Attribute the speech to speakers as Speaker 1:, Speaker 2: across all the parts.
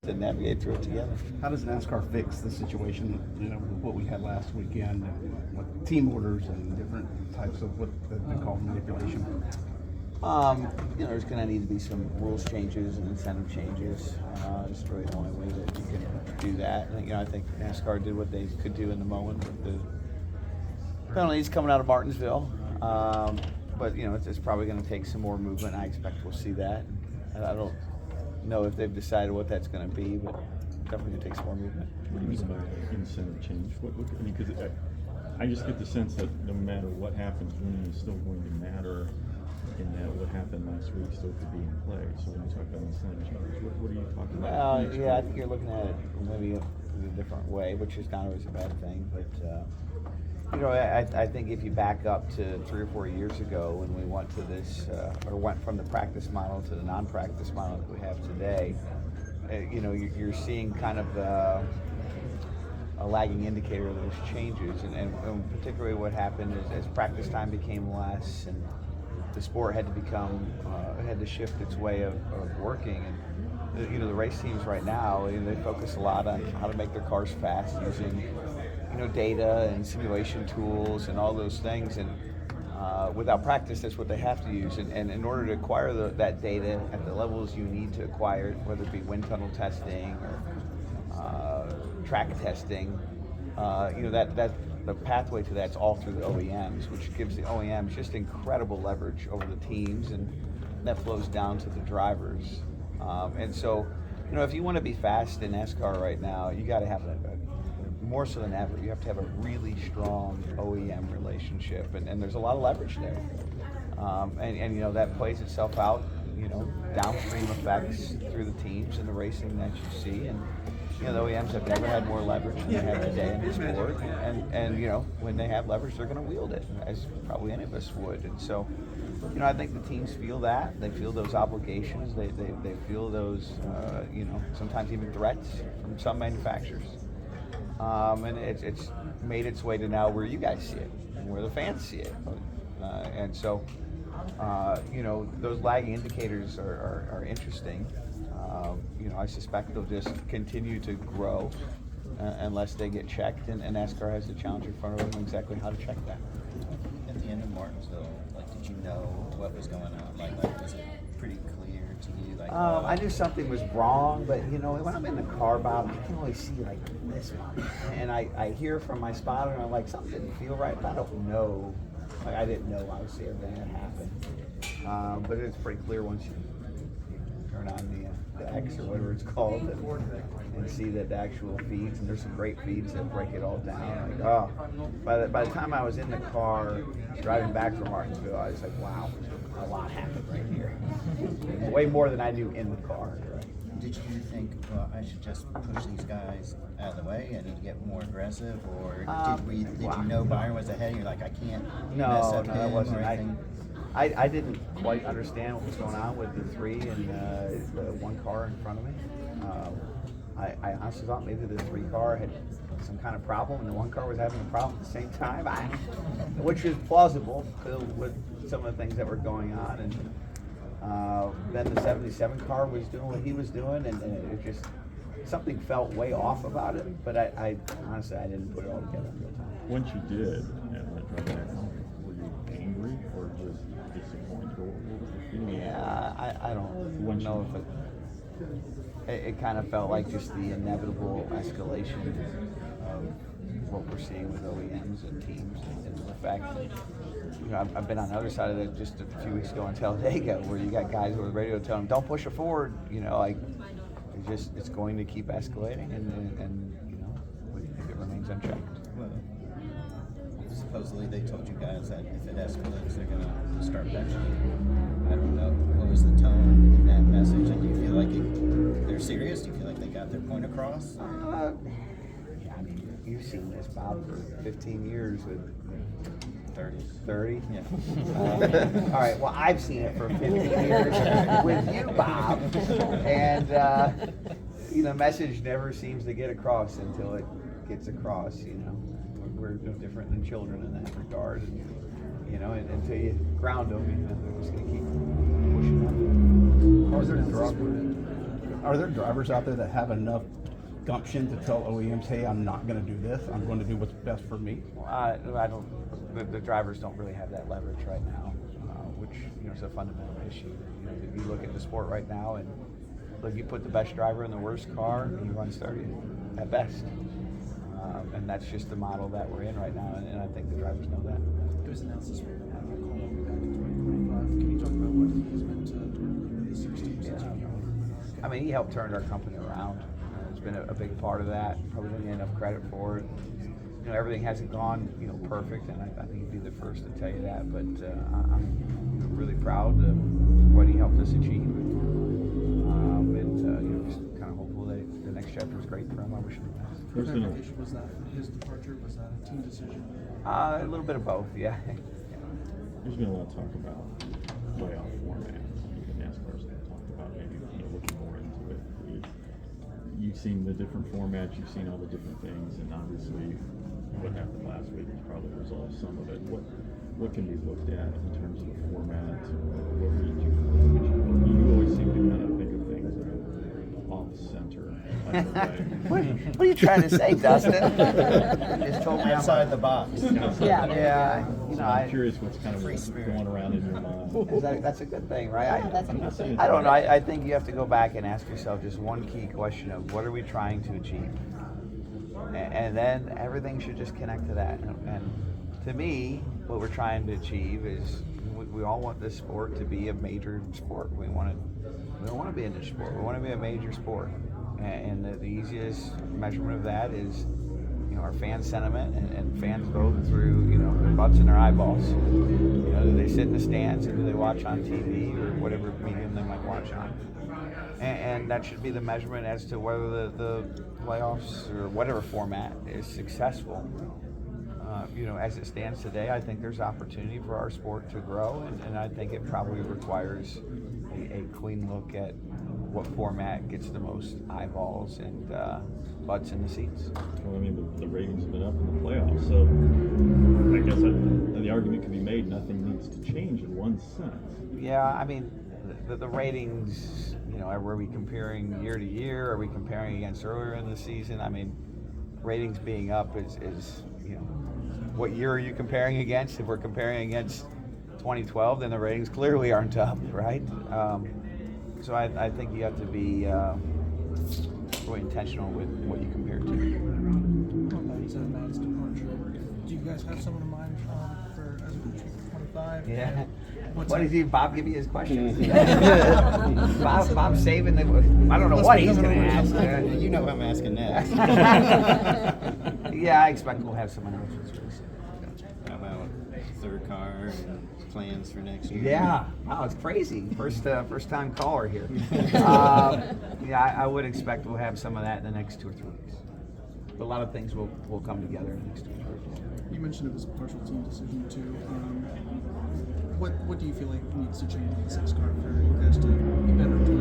Speaker 1: to navigate through it together.
Speaker 2: How does NASCAR fix the situation, what we had last weekend with team orders and different types of what have been called manipulation?
Speaker 1: There's going to need to be some rules changes and incentive changes. It's really the only way that you can do that. I think NASCAR did what they could do in the moment with the penalties coming out of Martinsville. But it's probably going to take some more movement. I expect we'll see that. I don't know if they've decided what that's going to be, but definitely going to take some more movement.
Speaker 3: What do you mean by incentive change? Because I just get the sense that no matter what happens, winning is still going to matter, in that what happened last week still could be in play. So when you talk about incentive change, what are you talking about?
Speaker 1: Well, yeah, I think you're looking at it maybe in a different way, which is not always a bad thing. But I think if you back up to 3 or 4 years ago when we went to this, or went from the practice model to the non-practice model that we have today, you're seeing kind of a lagging indicator of those changes, and particularly what happened is as practice time became less, and the sport had to shift its way of working. And the race teams right now, they focus a lot on how to make their cars fast using data and simulation tools and all those things, and without practice, that's what they have to use. And in order to acquire that data at the levels you need to acquire it, whether it be wind tunnel testing or track testing, that the pathway to that's all through the OEMs, which gives the OEMs just incredible leverage over the teams, and that flows down to the drivers. And so, if you want to be fast in NASCAR right now, you got to have more so than ever, you have to have a really strong OEM relationship, and there's a lot of leverage there. And that plays itself out, downstream effects through the teams and the racing that you see. And the OEMs have never had more leverage than they have today in the sport. And when they have leverage, they're going to wield it, as probably any of us would. And so, I think the teams feel that. They feel those obligations. They feel those, sometimes even threats from some manufacturers. And it's made its way to now where you guys see it, and where the fans see it. And so, those lagging indicators are interesting. I suspect they'll just continue to grow unless they get checked, and NASCAR has the challenge in front of them exactly how to check that.
Speaker 4: At the end of Martinsville, did you know what was going on? Was it pretty clear to you?
Speaker 1: I knew something was wrong, but when I'm in the car, Bob, I can only see this one, and I hear from my spotter, and I'm like, something didn't feel right, but I don't know. I didn't know obviously everything that happened, but it's pretty clear once you turn on the X or whatever it's called, and see that the actual feeds, and there's some great feeds that break it all down. By the time I was in the car driving back from Martinsville, I was like, wow, a lot happened right here. Way more than I knew in the car.
Speaker 4: Did you think, well, I should just push these guys out of the way, I need to get more aggressive, or did you know Byron was ahead and you're like, I can't mess up him
Speaker 1: that wasn't.
Speaker 4: or anything?
Speaker 1: I didn't quite understand what was going on with the 3 and the 1 car in front of me. I honestly thought maybe the 3 car had some kind of problem and the 1 car was having a problem at the same time, which is plausible with some of the things that were going on. And then the 77 car was doing what he was doing, and it just, something felt way off about it, but I honestly, I didn't put it all together in real time.
Speaker 3: Once you did, were you angry or just disappointed? What was the feeling?
Speaker 1: Yeah, I don't know if it kind of felt like just the inevitable escalation of what we're seeing with OEMs and teams, and the fact that, I've been on the other side of it just a few weeks ago in Talladega, where you got guys over the radio telling them, don't push it forward, it's going to keep escalating, and if it remains unchecked.
Speaker 4: Well, supposedly they told you guys that if it escalates, they're going to start benching. I don't know. What was the tone in that message? And do you feel like they're serious? Do you feel like they got their point across?
Speaker 1: You've seen this, Bob, for 15 years with 30?
Speaker 4: Yeah.
Speaker 1: All right, well, I've seen it for 15 years with you, Bob. And, the message never seems to get across until it gets across, We're no different than children in that regard. And, until you ground them, they're just going to keep pushing them.
Speaker 2: Are there drivers out there that have enough gumption to tell OEMs, hey, I'm not going to do this. I'm going to do what's best for me?
Speaker 1: I don't. The drivers don't really have that leverage right now, which is a fundamental issue. If you look at the sport right now, and look, you put the best driver in the worst car, and he runs 30th at best. And that's just the model that we're in right now, and I think the drivers know that.
Speaker 5: It was announced this week that Adam Cole will be back in 2025. Can you talk about what he has meant to the 6 teams since you've been
Speaker 1: I mean, he helped turn our company around. It's been a big part of that. Probably didn't get enough credit for it. Everything hasn't gone, perfect, and I think he'd be the first to tell you that. But I'm really proud of what he helped us achieve, and just kind of hopeful that the next chapter is great for him. I wish him the best.
Speaker 3: There's been a,
Speaker 5: Was that his departure? Was that a team decision?
Speaker 1: A little bit of both, yeah.
Speaker 3: there's been a lot of talk about playoff format. Even NASCAR's talked about maybe looking more into it. You've seen the different formats, you've seen all the different things, and obviously what happened last week has probably resolved some of it. What can be looked at in terms of the format? What would you always seem to kind of think of things that are off center. Like
Speaker 1: What are you trying to say, Dustin? You just told me I'm
Speaker 4: Outside the box.
Speaker 1: Yeah,
Speaker 3: I'm curious what's kind of going around in your mind.
Speaker 1: that's a good thing, right?
Speaker 3: I'm not saying
Speaker 1: I don't know. I think you have to go back and ask yourself just one key question of what are we trying to achieve? And then everything should just connect to that. And to me, what we're trying to achieve is we all want this sport to be a major sport. We don't want to be a niche sport. We want to be a major sport. And the easiest measurement of that is our fan sentiment and fans vote through their butts and their eyeballs. Do they sit in the stands or do they watch on TV or whatever medium they might watch on? And that should be the measurement as to whether the playoffs or whatever format is successful. As it stands today, I think there's opportunity for our sport to grow, and I think it probably requires a clean look at what format gets the most eyeballs and butts in the seats.
Speaker 3: Well, I mean, the ratings have been up in the playoffs, so I guess the argument can be made nothing needs to change in one sense.
Speaker 1: Yeah, I mean, the ratings, are we comparing year to year? Are we comparing against earlier in the season? I mean, ratings being up is what year are you comparing against? If we're comparing against 2012, then the ratings clearly aren't up, right? So I think you have to be really intentional with what you compare to.
Speaker 5: Matt's departure. Do you guys have someone in mind for as a coach for 25?
Speaker 1: Yeah.
Speaker 5: What's
Speaker 1: What
Speaker 5: that?
Speaker 1: did Bob give you his questions? Bob's saving the. I don't know what he's going to ask.
Speaker 4: You know I'm asking next.
Speaker 1: Yeah, I expect we'll have someone else that's really soon.
Speaker 4: How about third car and plans for next year?
Speaker 1: Yeah, wow, it's crazy. First time caller here. I would expect we'll have some of that in the next 2 or 3 weeks. But a lot of things will come together in the next 2 or 3 weeks.
Speaker 5: You mentioned it was a partial team decision too. What do you feel like needs to change with the 6 car for you guys to be better in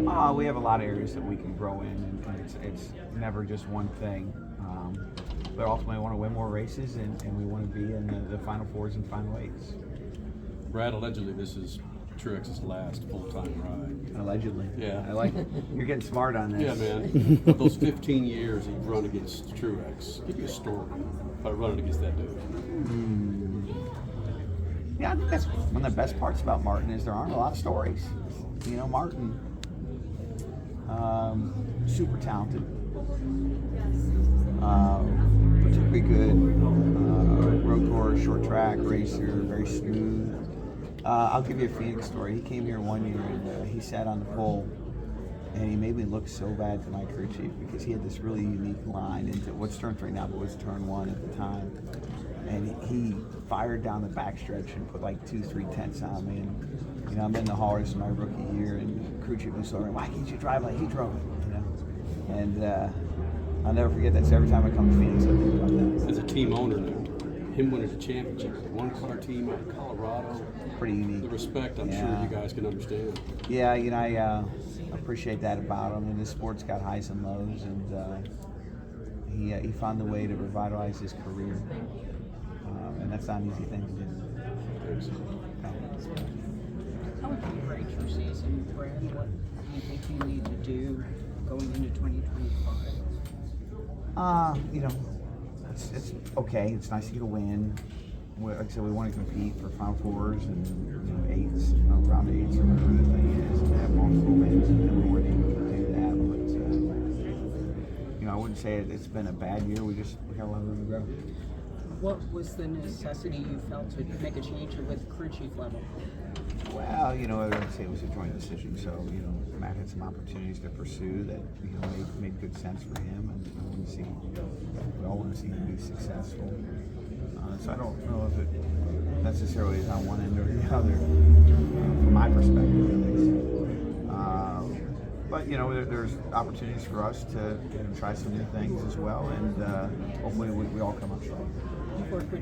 Speaker 5: 25?
Speaker 1: We have a lot of areas that we can grow in, and it's never just one thing. But ultimately, we want to win more races, and we want to be in the Final Fours and Final Eights.
Speaker 6: Brad, allegedly this is Truex's last full-time ride.
Speaker 1: Allegedly.
Speaker 6: Yeah.
Speaker 1: I like it. You're getting smart on this.
Speaker 6: Yeah, man. Of those 15 years you've run against Truex, give me a story about running against that dude.
Speaker 1: Yeah, I think that's one of the best parts about Martin is there aren't a lot of stories. Martin, super talented, particularly good road course, short track racer, very smooth. I'll give you a Phoenix story. He came here one year and he sat on the pole, and he made me look so bad to my crew chief because he had this really unique line into what's turn 3 now, but was turn 1 at the time. And he fired down the backstretch and put like 2-3 tenths on me. And I'm in the haulers in my rookie year, and crew chief was saying, "Why can't you drive like he drove it?" And I'll never forget that. So every time I come to Phoenix, I think about that.
Speaker 6: As a team owner now, him winning a championship, one-car team out of Colorado,
Speaker 1: Pretty unique.
Speaker 6: the respect I'm sure
Speaker 1: Yeah.
Speaker 6: you guys can understand.
Speaker 1: Yeah, I appreciate that about him. And this sport's got highs and lows, and he found a way to revitalize his career, and that's not an easy thing to do.
Speaker 6: Thanks.
Speaker 7: How would you rate your season, Brad? you think you need to do going into 2025?
Speaker 1: You know, it's okay. It's nice to get a win. Like I said, we want to compete for Final Fours and eights, round eights, or whatever the thing is, and have multiple wins, and we weren't able to do that. But I wouldn't say it's been a bad year. We got a lot of room to grow.
Speaker 7: What was the necessity you felt to make a change with crew chief level?
Speaker 1: Well, I would say it was a joint decision. So, Matt had some opportunities to pursue that, made good sense for him, and we all want to see him be successful. So I don't know if it necessarily is on one end or the other, from my perspective at least. But there's opportunities for us to try some new things as well, and hopefully we all come up strong.
Speaker 7: You've worked with